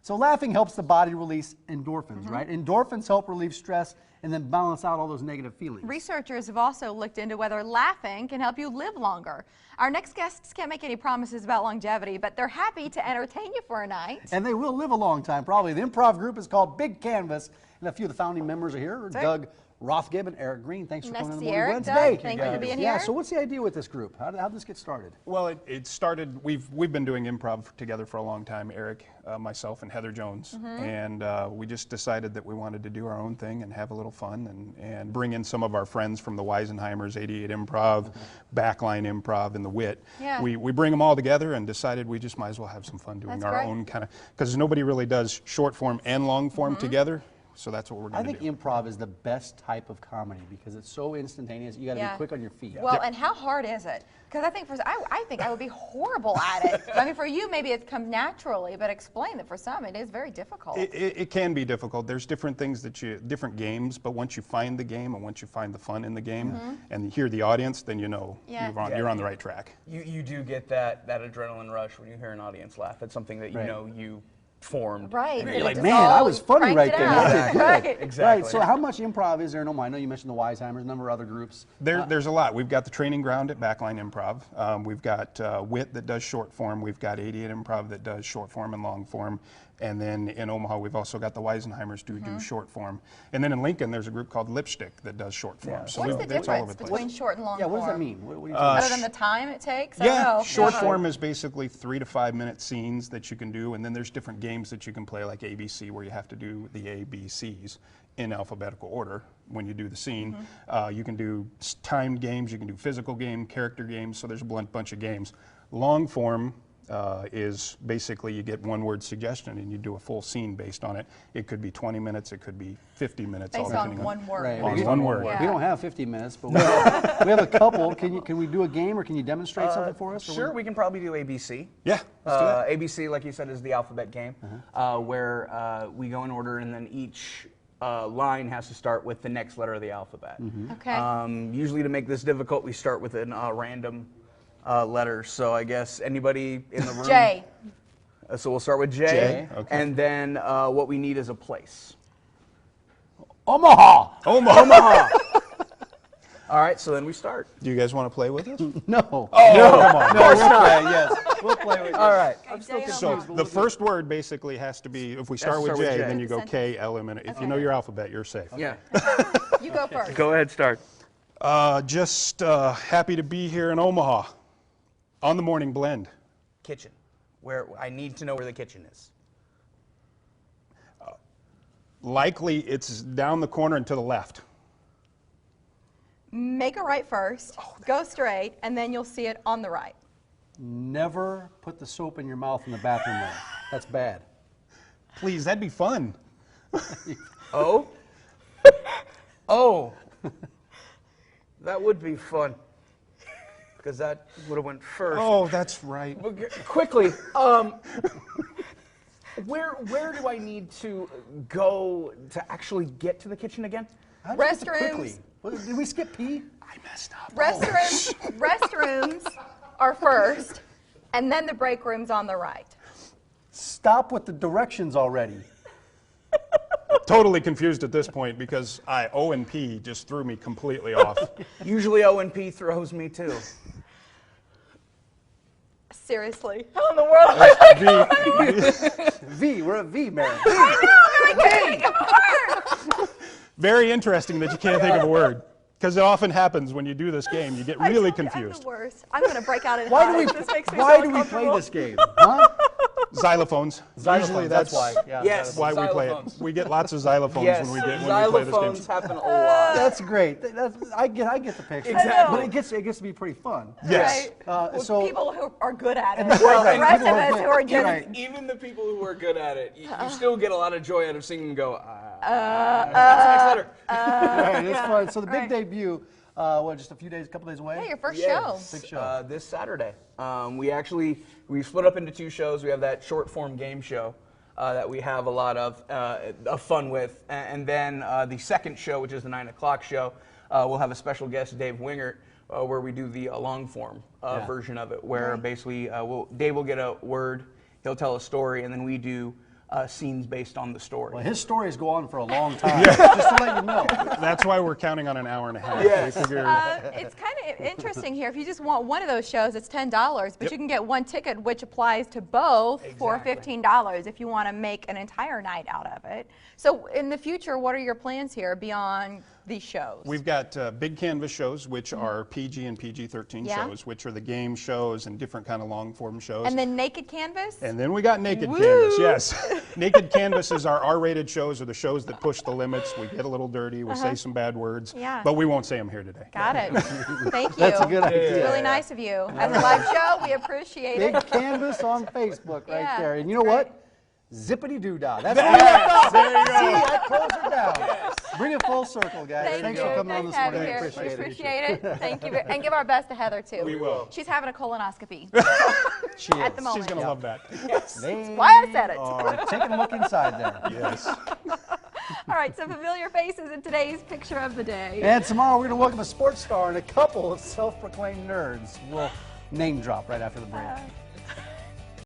So laughing helps the body release endorphins, right? Endorphins help relieve stress and then balance out all those negative feelings. Researchers have also looked into whether laughing can help you live longer. Our next guests can't make any promises about longevity, but they're happy to entertain you for a night. And they will live a long time, probably. The improv group is called Big Canvas, and a few of the founding members are here. Doug Rothgibb and Eric Green. Thanks for coming in the morning Wednesday. Thank you for being here. Yeah, so what's the idea with this group? How did this get started? Well, it started, we've been doing improv together for a long time, Eric, myself, and Heather Jones. And we just decided that we wanted to do our own thing and have a little fun and bring in some of our friends from the Weisenheimers, 88 Improv, Backline Improv, and the WIT. Yeah. We bring them all together and decided we just might as well have some fun doing our own kind of, because nobody really does short form and long form together. So that's what we're going to do. I think improv is the best type of comedy because it's so instantaneous. You got to be quick on your feet. Well, and how hard is it? Because I think I think I would be horrible at it. I mean, for you, maybe it comes naturally, but explain that for some, it is very difficult. It can be difficult. There's different things different games, but once you find the game and once you find the fun in the game and you hear the audience, then you know you're on the right track. You do get that adrenaline rush when you hear an audience laugh. It's something that you know you formed. Right. And you're like, man, I was funny right there. Exactly. Right. So how much improv is there in Omaha? I know you mentioned the Weisenheimers, a number of other groups. There's a lot. We've got the training ground at Backline Improv. We've got WIT that does short form. We've got 88 Improv that does short form and long form. And then in Omaha, we've also got the Weisenheimers do short form. And then in Lincoln, there's a group called Lipstick that does short form. So What's the difference between short and long form? Yeah, what does that mean? What are you Other than the time it takes? I don't know. Short form is basically 3 to 5 minute scenes that you can do, and then there's different games that you can play, like ABC, where you have to do the ABCs in alphabetical order when you do the scene. You can do timed games, you can do physical game, character games, so there's a bunch of games. Long form is basically you get one-word suggestion and you do a full scene based on it. It could be 20 minutes, it could be 50 minutes. Based on one word. Right. On one word. We don't have 50 minutes, but we have a couple. Can we do a game or can you demonstrate something for us? Sure, we can probably do ABC. Yeah, let's do that. ABC, like you said, is the alphabet game where we go in order and then each line has to start with the next letter of the alphabet. Okay. Usually to make this difficult, we start with a random letter. So I guess anybody in the room? J. So we'll start with J. J, okay. And then what we need is a place. Omaha! Omaha! All right, so then we start. Do you guys want to play with us? No. Oh, no, come on. No, we'll play, yes. We'll play with you. All right. I'm still So the first word basically has to be, if we start with J, then you go K, L, M, N. If you know your alphabet, you're safe. Yeah. You go first. Go ahead, start. Just happy to be here in Omaha on the Morning Blend. Kitchen. Where I need to know where the kitchen is. Likely it's down the corner and to the left. Make a right first, go straight, and then you'll see it on the right. Never put the soap in your mouth in the bathroom though. That's bad. Please, that'd be fun. Oh? Oh. That would be fun. Because that would have went first. Oh, that's right. Quickly, where do I need to go to actually get to the kitchen again? Restrooms. Did we skip P? I messed up. Restrooms are first, and then the break room's on the right. Stop with the directions already. Totally confused at this point because O and P just threw me completely off. Usually O and P throws me too. Seriously, how in the world am I V, we're at V, Mary. I can't think of a word. Very interesting that you can't think of a word. Because it often happens when you do this game, you get really I'm confused. the worst. I'm going to break out in Why do hives. This makes me why so do we play uncomfortable. this game? Huh? Xylophones. Usually that's why. Yeah, Yes. why we play it. Xylophones. We get lots of xylophones Yes, when we play this game. xylophones happen a lot. That's great. I get the picture. Exactly. But it gets to be pretty fun. Yes. Right. With So people who are good at it. Well, the rest people of us who who are just right. Even the people who are good at it, you still get a lot of joy out of seeing them go, that's the next letter. right, it's fun. So the big debut, just a couple days away? Yeah, your first Yes. show. Big show. This Saturday. We split up into 2 shows. We have that short form game show that we have a lot of fun with. And then the second show, which is the 9 o'clock show, we'll have a special guest, Dave Wingert, where we do the long form version of it, where basically Dave will get a word, he'll tell a story, and then we do scenes based on the story. Well, his stories go on for a long time, just to let you know. That's why we're counting on an hour and a half. Yes. We figure- It's kind of interesting here. If you just want one of those shows, it's $10, but you can get one ticket, which applies to both for Exactly. $15 if you want to make an entire night out of it. So in the future, what are your plans here beyond these shows? We've got big canvas shows, which are PG and PG-13 Yeah. shows, which are the game shows and different kind of long form shows. And then Naked Canvas? And then we got Naked Woo! Canvas, yes. Naked Canvas is our R-rated shows, or the shows that push the limits. We get a little dirty, we say some bad words, Yeah. but we won't say them here today. Got it. Thank you. That's a good idea. It's really nice of you. As a live show, we appreciate Big it. Canvas on Facebook right Yeah, there. And you know that's what? Zippity-doo-dah. That's what I There you See, go. I closed it down. Bring it full circle, guys. Thank Thanks you. for coming on Nice this to have morning. you I here. appreciate it. Appreciate it. Thank you. And give our best to Heather, too. We will. She's having a colonoscopy She at the is. moment. She's going to love that. They why I said it. are taking a look inside there. Yes. All right, some familiar faces in today's picture of the day. And tomorrow we're going to welcome a sports star and a couple of self-proclaimed nerds. We'll name drop right after the break.